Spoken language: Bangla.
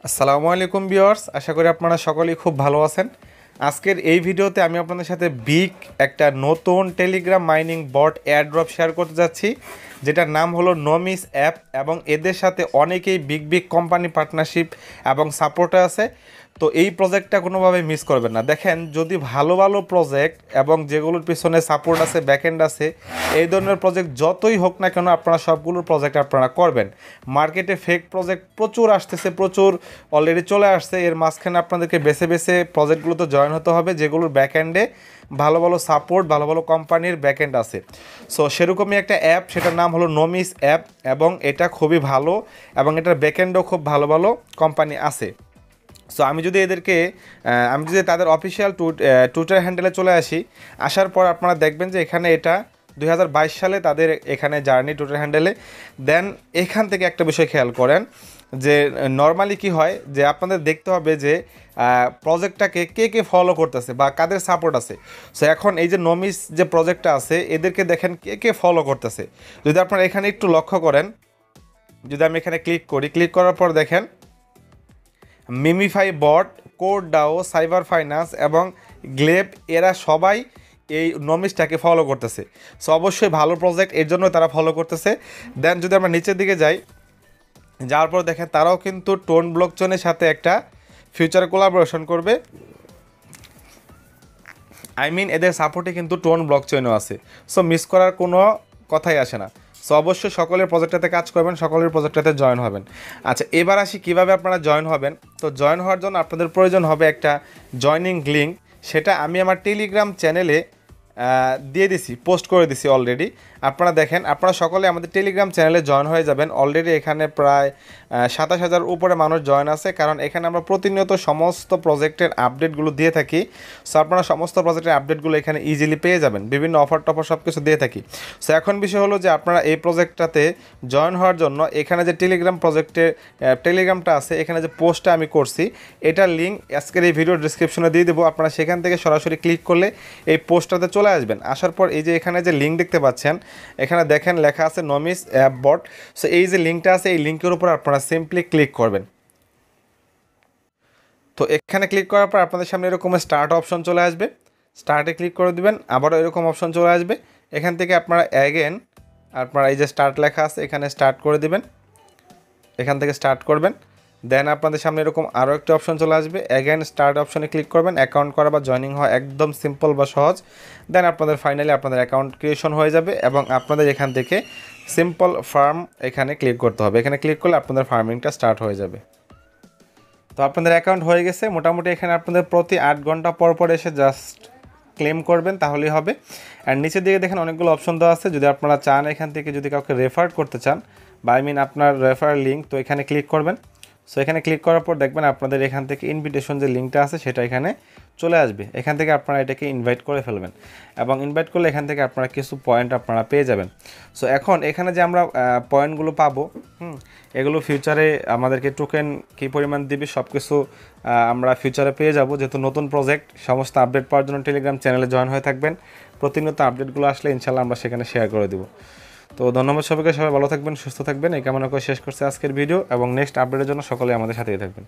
আসসালামু আলাইকুম ভিউয়ার্স, আশা করি আপনারা সকলেই খুব ভালো আছেন। আজকের এই ভিডিওতে আমি আপনাদের সাথে বিগ একটা নতুন টেলিগ্রাম মাইনিং বট এয়ারড্রপ শেয়ার করতে যাচ্ছি, যেটার নাম হলো নমিস অ্যাপ এবং এদের সাথে অনেকেই বিগ বিগ কোম্পানি পার্টনারশিপ এবং সাপোর্টে আছে। তো এই প্রজেক্টটা কোনোভাবে মিস করবেন না। দেখেন, যদি ভালো ভালো প্রজেক্ট এবং যেগুলোর পিছনে সাপোর্ট আছে, ব্যাকএন্ড আছে, এই ধরনের প্রজেক্ট যতই হোক না কেন আপনারা সবগুলোর প্রজেক্ট আপনারা করবেন। মার্কেটে ফেক প্রজেক্ট প্রচুর আসতেছে, প্রচুর অলরেডি চলে আসছে। এর মাঝখানে আপনাদেরকে বেছে বেছে প্রজেক্টগুলোতে জয়েন হতে হবে যেগুলোর ব্যাকএন্ডে ভালো ভালো সাপোর্ট, ভালো ভালো কোম্পানির ব্যাকএন্ড আছে। সো সেরকমই একটা অ্যাপ, সেটার নাম হলো নমিস অ্যাপ এবং এটা খুবই ভালো এবং এটার ব্যাকএন্ডও খুব ভালো ভালো কোম্পানি আছে। সো আমি যদি তাদের অফিসিয়াল টুইটার হ্যান্ডেলে চলে আসার পর আপনারা দেখবেন যে এখানে এটা 2022 সালে তাদের এখানে জার্নি টুইটার হ্যান্ডেলে। দেন এখান থেকে একটা বিষয় খেয়াল করেন যে নর্মালি কি হয় যে আপনাদের দেখতে হবে যে প্রজেক্টটাকে কে কে ফলো করতেছে বা কাদের সাপোর্ট আছে। সো এখন এই যে নমিস যে প্রজেক্টটা আছে এদেরকে দেখেন কে কে ফলো করতেছে। যদি আপনারা এখানে একটু লক্ষ্য করেন, যদি আমি এখানে ক্লিক করার পর দেখেন মিমিফাই বট, কোড ডাও, সাইবার ফাইন্যান্স এবং গ্লেব, এরা সবাই এই নমিসটাকে ফলো করতেছে। সো অবশ্যই ভালো প্রজেক্ট, এর জন্য তারা ফলো করতেছে। দেন যদি আমরা নিচের দিকে যাওয়ার পর দেখেন তারাও কিন্তু টোন ব্লকচেনের সাথে একটা ফিউচার কোলাবোরেশন করবে। এদের সাপোর্টে কিন্তু টোন ব্লকচেনও আছে। সো মিস করার কোনো কথাই আসে না। সো অবশ্যই সকলের প্রজেক্টটাতে কাজ করবেন, সকলের প্রজেক্টটাতে জয়েন হবেন। আচ্ছা, এবার আসি কীভাবে আপনারা জয়েন হবেন। তো জয়েন হওয়ার জন্য আপনাদের প্রয়োজন হবে একটা জয়নিং লিঙ্ক। সেটা আমি আমার টেলিগ্রাম চ্যানেলে দিয়ে দিছি, পোস্ট করে দিছি অলরেডি। আপনারা দেখেন, আপনারা সকলে আমাদের টেলিগ্রাম চ্যানেলে জয়েন হয়ে যাবেন। অলরেডি এখানে প্রায় 27,000 উপরে মানুষ জয়েন আছে, কারণ এখানে আমরা প্রতিনিয়ত সমস্ত প্রজেক্টের আপডেটগুলো দিয়ে থাকি। সো আপনারা সমস্ত প্রজেক্টের আপডেটগুলো এখানে ইজিলি পেয়ে যাবেন, বিভিন্ন অফার টফার সব কিছু দিয়ে থাকি। সো এখন বিষয় হলো যে আপনারা এই প্রজেক্টটাতে জয়েন হওয়ার জন্য এখানে যে টেলিগ্রামটা আছে, এখানে যে পোস্টটা আমি করছি এটার লিঙ্ক আজকের এই ভিডিও ডিসক্রিপশনে দিয়ে দেবো। আপনারা সেখান থেকে সরাসরি ক্লিক করলে এই পোস্টটাতে চলে আসবেন। আসার পর এই যে এখানে যে লিঙ্ক দেখতে পাচ্ছেন, এখানে দেখেন লেখা আছে নমিস অ্যাপ বট। সো এই যে লিঙ্কটা আছে, এই লিঙ্কের উপর আপনারা সিম্পলি ক্লিক করবেন। তো এখানে ক্লিক করার পর আপনাদের সামনে এরকম স্টার্ট অপশন চলে আসবে। স্টার্টে ক্লিক করে দিবেন, আবারও এরকম অপশন চলে আসবে। এখান থেকে আপনারা আপনারা এই যে স্টার্ট লেখা আছে এখানে স্টার্ট করে দিবেন, এখান থেকে স্টার্ট করবেন। দেন আপনাদের সামনে এরকম আরও একটা অপশন চলে আসবে, স্টার্ট অপশনে ক্লিক করবেন। অ্যাকাউন্ট করা বা জয়নিং হওয়া একদম সিম্পল বা সহজ। দেন ফাইনালি আপনাদের অ্যাকাউন্ট ক্রিয়েশন হয়ে যাবে এবং আপনাদের এখান থেকে সিম্পল ফার্ম এখানে ক্লিক করতে হবে। এখানে ক্লিক করলে আপনাদের ফার্মিংটা স্টার্ট হয়ে যাবে। তো আপনাদের অ্যাকাউন্ট হয়ে গেছে। মোটামুটি এখানে আপনাদের প্রতি 8 ঘন্টা পর পর এসে জাস্ট ক্লেম করবেন, তাহলেই হবে। আর নিচের দিকে দেখেন অনেকগুলো অপশন দেওয়া আছে। যদি আপনারা চান এখান থেকে যদি কাউকে রেফার করতে চান বা আপনার রেফার লিঙ্ক, তো এখানে ক্লিক করবেন। সো এখানে ক্লিক করার পর দেখবেন আপনাদের এখান থেকে ইনভিটেশন যে লিঙ্কটা আছে সেটা এখানে চলে আসবে। এখান থেকে আপনারা এটাকে ইনভাইট করে ফেলবেন এবং ইনভাইট করলে এখান থেকে আপনারা কিছু পয়েন্ট আপনারা পেয়ে যাবেন। সো এখন এখানে যে আমরা পয়েন্টগুলো পাবো, এগুলো ফিউচারে আমাদেরকে টোকেন কী পরিমাণ দিবে সব কিছু আমরা ফিউচারে পেয়ে যাব। যেহেতু নতুন প্রজেক্ট, সমস্ত আপডেট পাওয়ার জন্য টেলিগ্রাম চ্যানেলে জয়েন হয়ে থাকবেন। প্রতিনিয়ত আপডেটগুলো আসলে ইনশাল্লাহ আমরা সেখানে শেয়ার করে দেবো। তো ধন্যবাদ সবাইকে, সবাই ভালো থাকবেন, সুস্থ থাকবেন, এই কামনা করে শেষ করছে আজকের ভিডিও এবং নেক্সট আপডেটের জন্য সকলে আমাদের সাথেই থাকবেন।